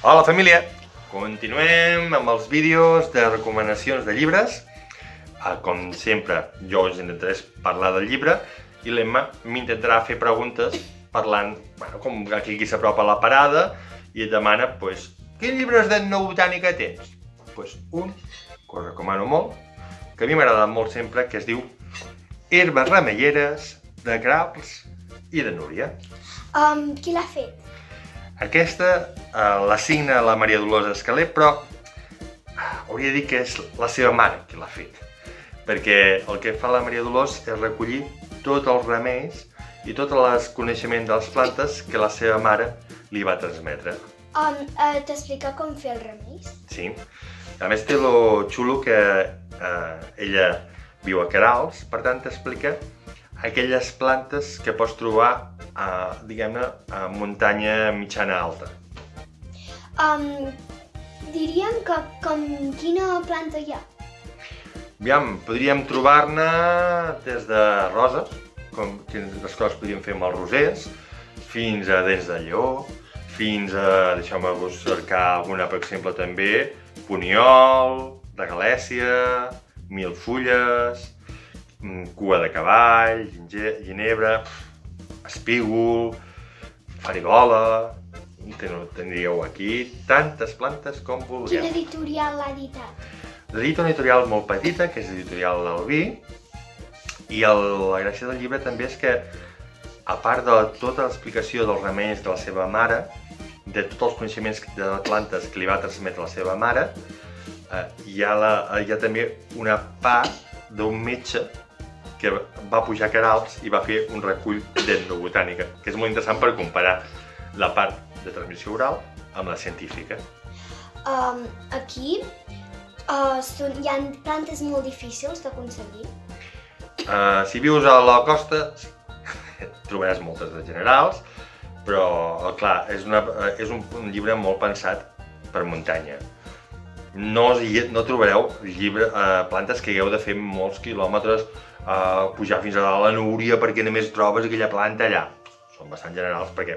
Hola família! Continuem amb els vídeos de recomanacions de llibres. Com sempre, jo us intentaré parlar del llibre i l'Emma m'intentarà fer preguntes parlant, com aquí qui s'apropa a la parada i et demana, quins llibres d'etnobotànica tens? Un, que us recomano molt, que a mi m'ha agradat molt sempre, que es diu Herbes remeieres, de Grals i de Núria. Qui l'ha fet? Aquesta la signa la Maria Dolors Escaler, però hauria de dir que és la seva mare qui l'ha fet. Perquè el que fa la Maria Dolors és recollir tots els remeis i tot el coneixement de les plantes que la seva mare li va transmetre. T'explica com fer els remeis? Sí. A més té lo xulo que ella viu a Queralbs, per tant t'explica aquelles plantes que pots trobar, diguem-ne, a muntanya mitjana alta. Diríem que quina planta hi ha? Aviam, podríem trobar-ne des de roses, com les coses podríem fer amb els rosers, fins a dents de lleó, fins a, deixeu-me cercar alguna, per exemple, també, poniol, de Galècia, milfulles, cua de cavall, ginebre, espígol, farigola, tindríeu aquí tantes plantes com vulgueu. Quin editorial l'ha editat? L'edita una editorial molt petita, que és l'editorial d'Albí, i la gràcia del llibre també és que, a part de tota l'explicació dels remeis de la seva mare, de tots els coneixements de plantes que li va transmetre la seva mare, hi ha també una part d'un metge que va pujar a Queralbs i va fer un recull d'etnobotànica, que és molt interessant per comparar la part de transmissió oral amb la científica. Aquí hi ha plantes molt difícils d'aconseguir. Si vius a la costa trobaràs moltes de generals, però clar, és un llibre molt pensat per muntanya. No trobareu plantes que hagueu de fer molts quilòmetres, pujar fins a dalt a la Núria perquè només trobes aquella planta allà. Són bastant generals perquè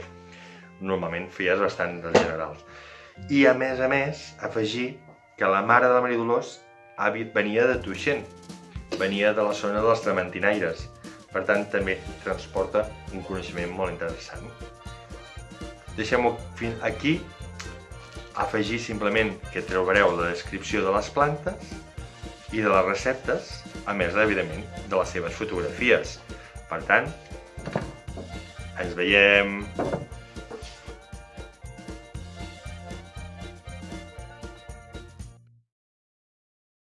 normalment feies bastant generals. I a més, afegir que la mare de la Maria Dolors venia de Tuixén, venia de la zona dels trementinaires. Per tant, també transporta un coneixement molt interessant. Deixem-ho fins aquí. Afegir simplement que trobareu la descripció de les plantes i de les receptes, a més, evidentment, de les seves fotografies. Per tant, ens veiem!